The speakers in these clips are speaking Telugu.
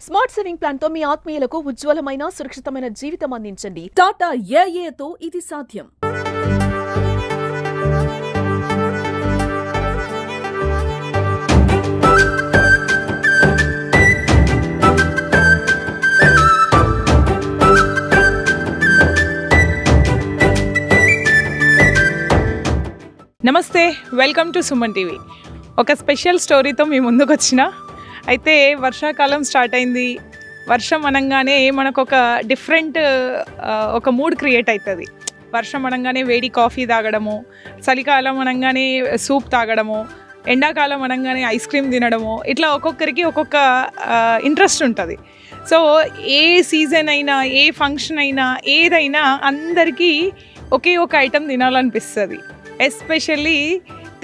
స్మార్ట్ సేవింగ్ ప్లాన్ తో మీ ఆత్మీయులకు ఉజ్వలమైన సురక్షితమైన జీవితం అందించండి. టాటా ఏఏతో ఇది సాధ్యం. నమస్తే, వెల్కమ్ టు సుమన్ టీవీ. ఒక స్పెషల్ స్టోరీతో మీ ముందుకు వచ్చిన. అయితే వర్షాకాలం స్టార్ట్ అయింది. వర్షం అనగానే మనకు ఒక డిఫరెంట్ ఒక మూడ్ క్రియేట్ అవుతుంది. వర్షం అనగానే వేడి కాఫీ తాగడము, చలికాలం అనగానే సూప్ తాగడము, ఎండాకాలం అనగానే ఐస్ క్రీమ్ తినడము, ఇట్లా ఒక్కొక్కరికి ఒక్కొక్క ఇంట్రెస్ట్ ఉంటుంది. సో ఏ సీజన్ అయినా, ఏ ఫంక్షన్ అయినా, ఏదైనా అందరికీ ఒకే ఒక ఐటెం తినాలనిపిస్తుంది. ఎస్పెషల్లీ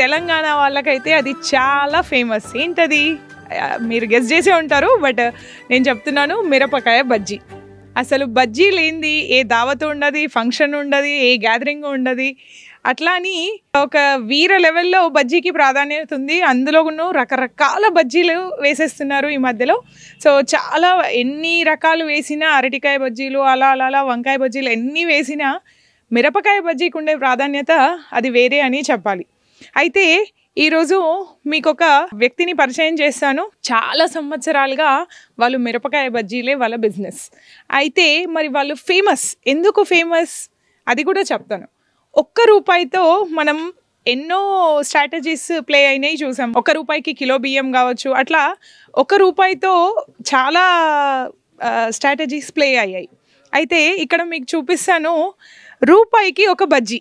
తెలంగాణ వాళ్ళకైతే అది చాలా ఫేమస్. ఏంటది మీరు గెస్ చేసే ఉంటారు, బట్ నేను చెప్తున్నాను, మిరపకాయ బజ్జీ. అసలు బజ్జీ లేనిది ఏ దావత్ ఉండదు, ఫంక్షన్ ఉండదు, ఏ గ్యాదరింగ్ ఉండదు. అట్లా అని ఒక వీర లెవెల్లో బజ్జీకి ప్రాధాన్యత ఉంది. అందులో రకరకాల బజ్జీలు వేసేస్తున్నారు ఈ మధ్యలో. సో చాలా ఎన్ని రకాలు వేసినా, అరటికాయ బజ్జీలు, అలా వంకాయ బజ్జీలు ఎన్ని వేసినా మిరపకాయ బజ్జీకి ఉండే ప్రాధాన్యత అది వేరే అని చెప్పాలి. అయితే ఈరోజు మీకు ఒక వ్యక్తిని పరిచయం చేస్తాను. చాలా సంవత్సరాలుగా వాళ్ళు మిరపకాయ బజ్జీలే వాళ్ళ బిజినెస్. అయితే మరి వాళ్ళు ఫేమస్, ఎందుకు ఫేమస్ అది కూడా చెప్తాను. ₹1 మనం ఎన్నో స్ట్రాటజీస్ ప్లే అయినాయి చూసాం. ₹1 కిలో బియ్యం కావచ్చు, అట్లా ₹1 చాలా స్ట్రాటజీస్ ప్లే అయ్యాయి. అయితే ఇక్కడ మీకు చూపిస్తాను, ₹1కి ఒక బజ్జీ.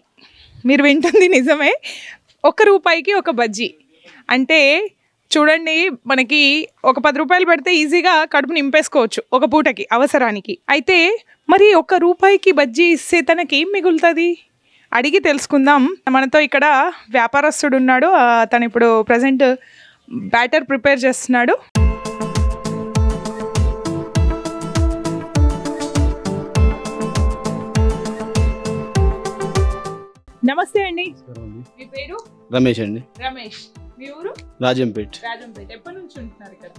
మీరు వింటుంది నిజమే, ₹1కి ఒక బజ్జీ. అంటే చూడండి, మనకి ఒక ₹10 పెడితే ఈజీగా కడుపు నింపేసుకోవచ్చు ఒక పూటకి అవసరానికి. అయితే మరి ₹1కి బజ్జీ ఇస్తే తనకి ఏం మిగులుతుంది అడిగి తెలుసుకుందాం. మనతో ఇక్కడ వ్యాపారస్తుడు ఉన్నాడు. తను ఇప్పుడు ప్రజెంట్ బ్యాటర్ ప్రిపేర్ చేస్తున్నాడు. నమస్తే అండి. మీ పేరు? రమేష్ అండి. రమేష్. మీ ఊరు? రాజంపేట్. రాజంపేట్. ఎప్పటి నుంచి ఉంటున్నారు ఇక్కడ?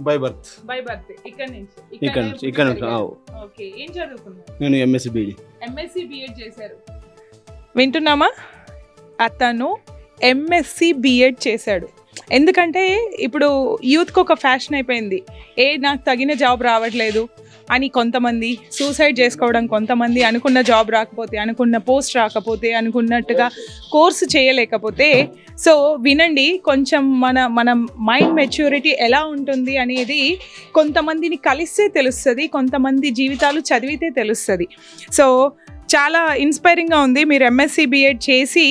By birth. ఇక్కడ నుంచి. ఓకే. ఏం చదువుకున్నారు? నేను ఎంఎస్సి బిఎడ్ చేశారు. వింటున్నామా? అతను ఎంఎస్సి బిఎడ్ చేశాడు. ఎందుకంటే ఇప్పుడు యూత్కి ఒక ఫ్యాషన్ అయిపోయింది. నాకు తగిన జాబ్ రావట్లేదు అని కొంతమంది, సూసైడ్ చేసుకోవడం కొంతమంది, అనుకున్న జాబ్ రాకపోతే, అనుకున్న పోస్ట్ రాకపోతే, అనుకున్నట్టుగా కోర్సు చేయలేకపోతే. సో వినండి, కొంచెం మన మైండ్ మెచ్యూరిటీ ఎలా ఉంటుంది అనేది కొంతమందిని కలిస్తే తెలుస్తుంది, కొంతమంది జీవితాలు చదివితే తెలుస్తుంది. సో చాలా ఇన్స్పైరింగ్గా ఉంది. మీరు ఎంఎస్సి బిఎడ్ చేసి,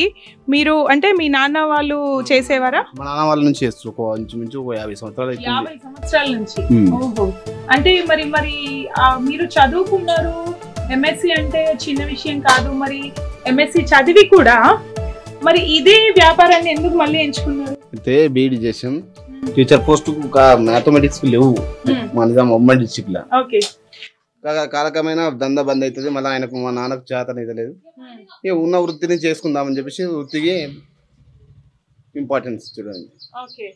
మీరు అంటే మీ నాన్న వాళ్ళు చేసేవారా? మా నాన్న వాళ్ళ నుంచి చేస్తారు. ఇంచుమించు 50 సంవత్సరాలు. 50 సంవత్సరాల నుంచి. ఓహో. అంటే మరి మీరు చదువుకున్నారు, ఎంఎస్సి అంటే చిన్న విషయం కాదు. మరి ఎంఎస్సి చదివి కూడా మరి ఇదే వ్యాపారాన్ని ఎందుకు మళ్ళీ ఎంచుకున్నారు? అయితే బీఈడి చేసాం. టీచర్ పోస్ట్ మ్యాథమెటిక్స్ లేవు మా నిజాం ఉమ్మడి డిస్ట్రిక్ట్ లో. ఓకే. కాలకమైన దందా బంద్ అవుతుంది. మళ్ళీ ఆయనకు, మా నాన్నకు చేతన అయితే లేదు. ఇక ఉన్న వృత్తిని చేసుకుందామని చెప్పేసి వృత్తికి ఇంపార్టెన్స్ చూడండి. ఓకే.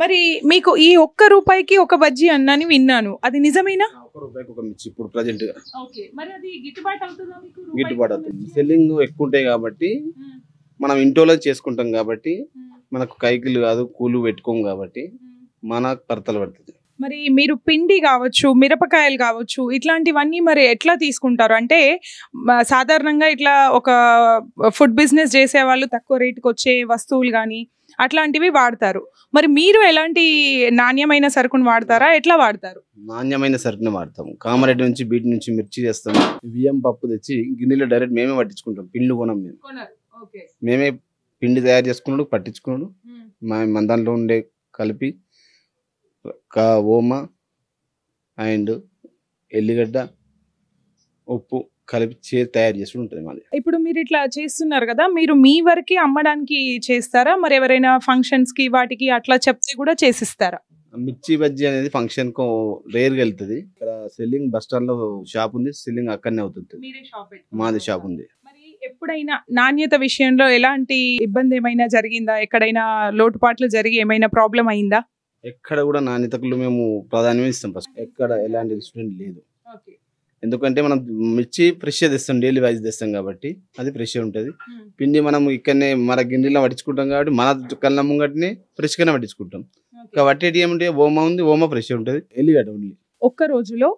మరి మీకు ఈ ₹1కి ఒక బజ్జీ అన్నాని విన్నాను, అది నిజమేనా? ₹1 ఒక మిర్చి ఇప్పుడు ప్రజెంట్ గా. ఓకే. మరి అది గిట్టుబాటు అవుతుందా మీకు? గిట్టుబాటు అవుతుంది. సెల్లింగ్ ఎక్కువ ఉంటాయి కాబట్టి, మనం ఇంట్లో చేసుకుంటాం కాబట్టి, మనకు కైకిలు కాదు, కూలు పెట్టుకోం కాబట్టి మనకు పరతలు పడుతుంది. మరి మీరు పిండి కావచ్చు, మిరపకాయలు కావచ్చు, ఇట్లాంటివన్నీ మరి ఎట్లా తీసుకుంటారు? అంటే సాధారణంగా ఇట్లా ఒక ఫుడ్ బిజినెస్ చేసే వాళ్ళు తక్కువ రేటుకి వచ్చే వస్తువులు కానీ అట్లాంటివి వాడతారు. మరి మీరు ఎలాంటి నాణ్యమైన సరుకును వాడతారా? ఎట్లా వాడతారు? నాణ్యమైన సరుకుని వాడతాం. కామారెడ్డి నుంచి, బీటి నుంచి మిర్చి చేస్తాం. బియ్యం పప్పు తెచ్చి గిన్నెలో డైరెక్ట్ మేమే పట్టించుకుంటాం. పిండి కొనం మేము. మేమే పిండి తయారు చేసుకున్నాడు, పట్టించుకున్నాడు. మన దాంట్లో ఉండే కలిపి ఓమ అండ్ ఎల్లిగడ్డ, ఉప్పు కలిపి తయారు చేసి ఉంటుంది మాది. ఇప్పుడు మీరు ఇట్లా చేస్తున్నారు కదా, మీరు మీ వరకే అమ్మడానికి చేస్తారా? మరి ఎవరైనా ఫంక్షన్స్ కి వాటికి అట్లా చెప్తే కూడా చేసిస్తారా? మిర్చి బజ్జీ అనేది ఫంక్షన్ కు రేర్ గా వెళ్తుంది. ఇక్కడ సెల్లింగ్ బస్ స్టాండ్ లో షాప్ ఉంది, సెల్లింగ్ అక్కడనే అవుతుంది. మాది షాప్ ఉంది. ఎప్పుడైనా నాణ్యత విషయంలో ఎలాంటి ఇబ్బంది ఏమైనా జరిగిందా? ఎక్కడైనా లోటుపాట్లు జరిగి ఏమైనా ప్రాబ్లం అయిందా? ఎక్కడ కూడా నాణ్యతకు మేము ప్రాధాన్యం ఇస్తాం. ఫస్ట్ ఎక్కడ ఎలాంటి రెస్టారెంట్ లేదు. ఎందుకంటే మనం మిర్చి ఫ్రెష్ తెస్తాం, డైలీ వైజ్ తెస్తాం కాబట్టి అది ఫ్రెష్ ఉంటుంది. పిండి మనం ఇక్కడనే మన గిన్నెలో పట్టించుకుంటాం కాబట్టి మన కళ్ళ ముంగటిని ఫ్రెష్గానే పట్టించుకుంటాం. వట్టేటి ఏమంటే ఓమా ఉంది, ఓమా ఫ్రెష్ ఉంటుంది. ఎల్లిగడ్డ ఓన్లీ. ఒక్క రోజులో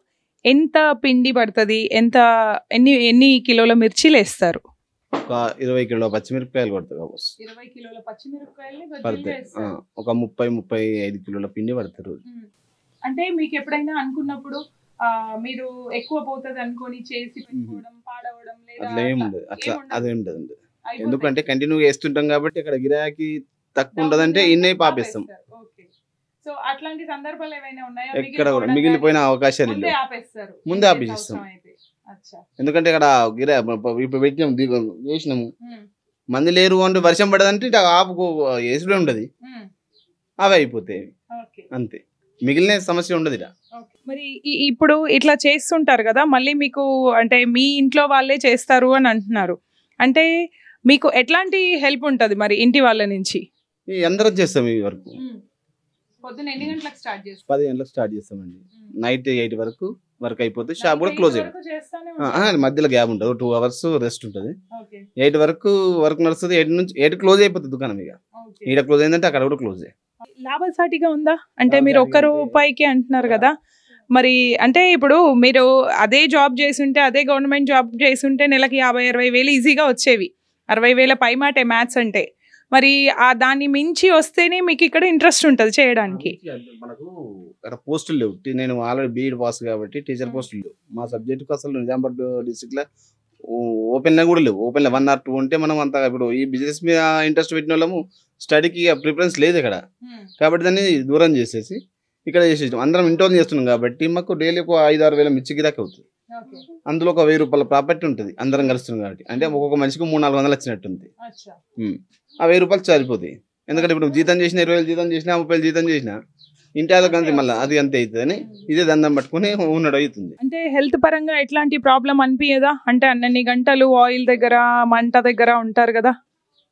ఎంత పిండి పడుతుంది, ఎన్ని కిలోల మిర్చీలు వేస్తారు? ఒక 20 కిలోల పచ్చిమిరపకాయలు పడతాయి కావచ్చు. 20 కిలోల పచ్చిమిరపకాయలు పడతాయి. ఒక 30-35 కిలోల పిండి పడతారు రోజు. అంటే మీకు ఎప్పుడైనా అనుకున్నప్పుడు మీరు ఎక్కువ పోతుంది అనుకొని చేసి పెట్టుకోవడం, పాడవడం అట్లా ఏముండదు. అదేం ఉండదు. ఎందుకంటే కంటిన్యూ వేస్తుంటాం కాబట్టి అక్కడ గిరాకీ తక్కువ ఉండదంటే ఇన్నే పాపేస్తాం. సో అట్లాంటి సందర్భాలు ఏమైనా ఉన్నాయా? ఎక్కడ కూడా మిగిలిపోయిన అవకాశాలు ముందే ఆపేసిస్తాం. ఎందుకంటే ఇక్కడ గిరా ఇప్పుడు పెట్టినాం, వేసినాము, మంది లేరు అంటే వర్షం పడదంటే ఆపుకు వేసుడే ఉండదు, అవి అయిపోతాయి అంతే. మిగిలిన సమస్య ఉండదు. మరి ఇప్పుడు ఇట్లా చేస్తుంటారు కదా, మళ్ళీ మీకు అంటే మీ ఇంట్లో వాళ్ళే చేస్తారు అని అంటున్నారు, అంటే మీకు ఎట్లాంటి హెల్ప్ ఉంటుంది మరి ఇంటి వాళ్ళ నుంచి? అందరం చేస్తాం. ఈ వరకు పొద్దున ఎన్ని గంటలకు స్టార్ట్ చేస్తాం? 10 గంటలకు స్టార్ట్ చేస్తామండి. నైట్ 8 వరకు వర్క్ అయిపోతుంది. షాప్ కూడా క్లోజ్ అయిపోతుంది. మధ్యలో గ్యాప్ ఉంటుంది, 2 hours రెస్ట్ ఉంటుంది. 8 వరకు వర్క్ నడుస్తుంది. 8 నుంచి 8 క్లోజ్ అయిపోతుంది దుకాణం. ఇక ఇక్కడ క్లోజ్ అయిందంటే అక్కడ కూడా క్లోజ్. లాభసాటిగా ఉందా? అంటే మీరు ₹1 అంటున్నారు కదా, మరి అంటే ఇప్పుడు మీరు అదే జాబ్ చేస్తుంటే, అదే గవర్నమెంట్ జాబ్ చేస్తుంటే నెలకి 50-60 వేలు ఈజీగా వచ్చేవి. 60 వేల పై మాటే మ్యాథ్స్ అంటే. మరి దాన్ని మించి వస్తేనే మీకు ఇక్కడ ఇంట్రెస్ట్ ఉంటుంది చేయడానికి. మనకు అక్కడ పోస్టులు లేవు. నేను ఆల్రెడీ బీఈడి పాస్ కాబట్టి టీచర్ పోస్టులు లేవు. మా సబ్జెక్టుకు అసలు నిజామాబాద్ డిస్ట్రిక్ట్ లో ఓపెన్ కూడా లేవు. ఓపెన్ 1 or 2 ఉంటే మనం అంత ఇప్పుడు ఈ బిజినెస్ మీద ఇంట్రెస్ట్ పెట్టిన వాళ్ళము స్టడీకి ప్రిఫరెన్స్ లేదు ఇక్కడ, కాబట్టి దాన్ని దూరం చేసేసి ఇక్కడ చేసేసాం. అందరం ఇంట్లో చేస్తున్నాం కాబట్టి మాకు డైలీ ఒక 5-6 వేల మిర్చి గిరాకీ అవుతుంది. అందులో ఒక ₹1000 ప్రాపర్టీ ఉంటుంది అందరం కలుస్తున్నాం కాబట్టి. అంటే ఒక్కొక్క మనిషికి 300-400 వచ్చినట్టుంది. ఆ ₹1000 సరిపోతాయి. ఎందుకంటే ఇప్పుడు జీతం చేసిన 20,000 జీతం చేసినా 30,000 జీతం చేసినా ఇంటి వాళ్ళకి అంతే, మళ్ళీ అది అంతే అవుతుంది అని ఇదే దండం పట్టుకుని ఉన్నాడు అవుతుంది. అంటే హెల్త్ పరంగా ఎట్లాంటి ప్రాబ్లం అనిపించదా? అంటే అన్ని గంటలు ఆయిల్ దగ్గర మంట దగ్గర ఉంటారు కదా.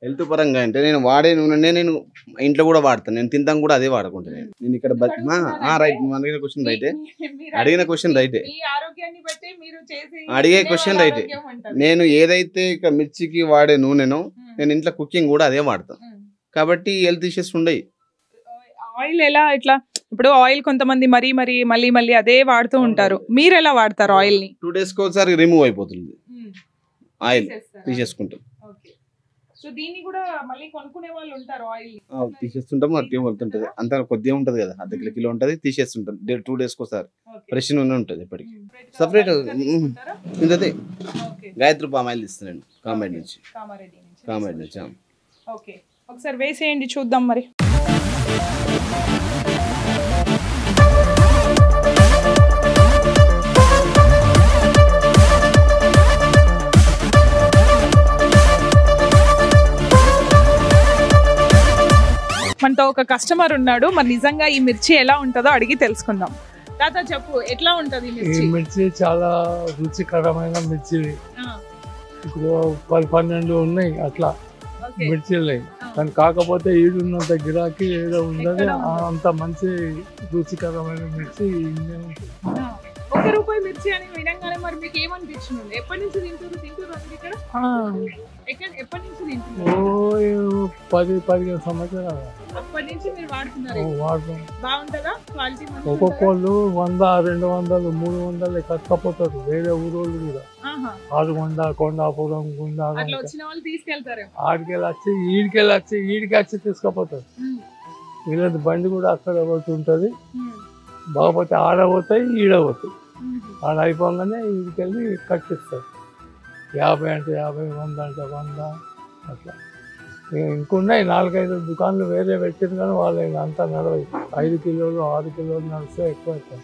హెల్త్ పరంగా అంటే నేను వాడే నూనె నేను ఇంట్లో కూడా వాడతాను. నేను తింటాం కూడా అదే వాడుకుంటాను. నేను ఇక్కడ రైట్ అడిగిన క్వశ్చన్ రైటే, అడిగిన క్వశ్చన్ రైటే, అడిగే క్వశ్చన్ రైటే. నేను ఏదైతే ఇక మిర్చికి వాడే నూనెనో నేను ఇంట్లో కుకింగ్ కూడా అదే వాడతాను కాబట్టి హెల్త్ ఇష్యూస్ ఉండయి. ఆయిల్ ఎలా ఇట్లా ఇప్పుడు ఆయిల్ కొంతమంది మళ్ళీ అదే వాడుతూ ఉంటారు, మీరు ఎలా వాడతారు ఆయిల్ ని? 2 days ఒకసారి రిమూవ్ అయిపోతుంది ఆయిల్, తీసేసుకుంటాం. సో దీన్ని కూడా మళ్ళీ కొనుక్కునే వాళ్ళు ఉంటారు ఆయిల్ తీసేస్తుంటాము. అట్టే వెళ్తుంటది, అంత కొద్దిగా ఉంటది కదా, ½ కిలో ఉంటది, తీసేస్తుంటాం. 2 days ఒకసారి ఫ్రెష్ నూనె ఉంటుంది ఎప్పటికి. సపరేట్ ఇంతది గాయత్రి పామ్ ఆయిల్ ఇస్తున్నాను కామారెడ్డి నుంచి. ఓకే, ఒకసారి వేసేయండి చూద్దాం మరి. మనతో ఒక కస్టమర్ ఉన్నాడు, మరి నిజంగా ఈ మిర్చి ఎలా ఉంటుందో అడిగి తెలుసుకుందాం. తాత చెప్పు, ఎట్లా ఉంటది మిర్చి? మిర్చి చాలా రుచికరమైన మిర్చి. ఇప్పుడు 10-12 ఉన్నాయి అట్లా మిర్చిలు, కానీ కాకపోతే ఈడున్నంత గిరాకీ ఏదో ఉండదు. అంత మంచి రుచికరమైన మిర్చి ₹1 మిర్చి అని వినంగానే మరి మీకు ఏమనిపించింది? ఎప్పటి నుంచి తింటున్నారు ఇక్కడ? ఎప్పటి నుంచి తింటున్నారు? 10-15 సంవత్సరాలు అప్పటి నుంచి మీరు వాడుతున్నారు. బాగుంటుందా క్వాలిటీ? ఒక్కొక్కళ్ళు 100-200 300 కట్టకపోతారు వేరే ఊరోళ్ళు కూడా. 600 కొండాపురం గుండా వచ్చిన వాళ్ళు తీసుకెళ్తారు. ఈడికి వచ్చి తీసుకుపోతారు. వీళ్ళది బండి కూడా అక్కడ ఒకటి ఉంటుంది, బాగుపోతే ఆడపోతాయి ఈడపోతాయి. ఆడ అయిపోగానే ఈడికెళ్ళి కట్టిస్తారు. 50 అంటే 50, 100 అంటే 100 అట్లా. ఇంకున్నాయి 4-5 దుకాణాలు వేరే పెట్టింది, కానీ వాళ్ళు అంతా నడవదు. 5 కిలోలు 6 కిలోలు నడిస్తే ఎక్కువ అవుతాయి.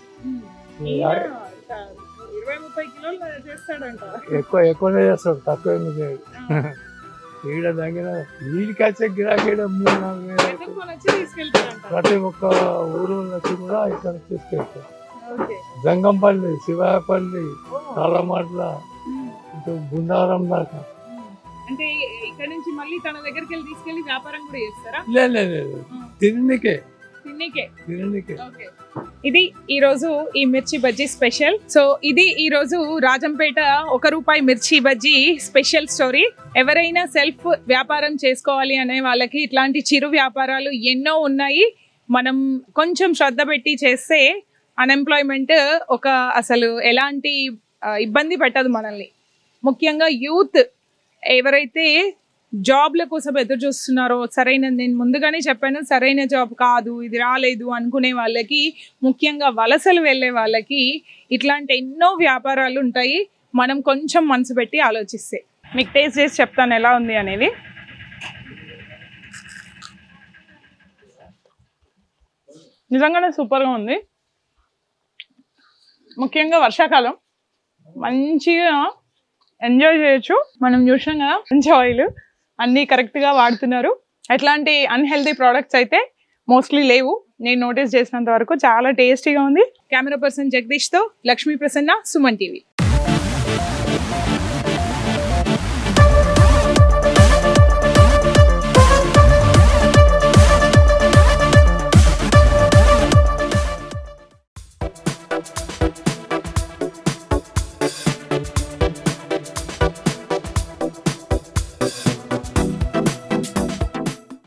ఎక్కువనే చేస్తాడు, తక్కువ ఎందుకు చేయడు. ఈడ దగ్గర వీడికి వచ్చే గిరాకీ 3-4 వేలు ప్రతి ఒక్క ఊరు వచ్చి కూడా ఇక్కడ తీసుకెళ్తారు. జంగంపల్లి, శివాయపల్లి, తలమాట్ల, ఇటు గుండారం దాకా. అంటే ఇక్కడ నుంచి మళ్ళీ తన దగ్గరికి వెళ్ళి తీసుకెళ్లి వ్యాపారం కూడా చేస్తారా? లేదు, తిండికే తిననీకే. ఇది ఈ రోజు ఈ మిర్చి బజ్జీ స్పెషల్. సో ఇది ఈ రోజు రాజంపేట 1 రూపాయి మిర్చి బజ్జీ స్పెషల్ స్టోరీ. ఎవరైనా సెల్ఫ్ వ్యాపారం చేసుకోవాలి అనే వాళ్ళకి ఇట్లాంటి చిరు వ్యాపారాలు ఎన్నో ఉన్నాయి. మనం కొంచెం శ్రద్ధ పెట్టి చేస్తే అన్ఎంప్లాయ్మెంట్ అసలు ఎలాంటి ఇబ్బంది పెట్టదు మనల్ని. ముఖ్యంగా యూత్ ఎవరైతే జాబ్ల కోసం ఎదురు చూస్తున్నారో, నేను ముందుగానే చెప్పాను, సరైన జాబ్ కాదు, ఇది రాలేదు అనుకునే వాళ్ళకి, ముఖ్యంగా వలసలు వెళ్ళే వాళ్ళకి ఇట్లాంటి ఎన్నో వ్యాపారాలు ఉంటాయి. మనం కొంచెం మనసు పెట్టి ఆలోచిస్తే. మీకు టేస్ట్ చేసి చెప్తాను ఎలా ఉంది అనేది. నిజంగానే సూపర్గా ఉంది. ముఖ్యంగా వర్షాకాలం మంచిగా ఎంజాయ్ చేయొచ్చు. మనం చూసాం కదా మంచి ఆయిల్ అన్నీ కరెక్ట్గా వాడుతున్నారు. ఎట్లాంటి అన్హెల్దీ ప్రోడక్ట్స్ అయితే మోస్ట్లీ లేవు. నేను నోటీస్ చేసినంత వరకు చాలా టేస్టీగా ఉంది. కెమెరా పర్సన్ జగదీష్తో లక్ష్మీ ప్రసన్న, సుమన్ టీవీ.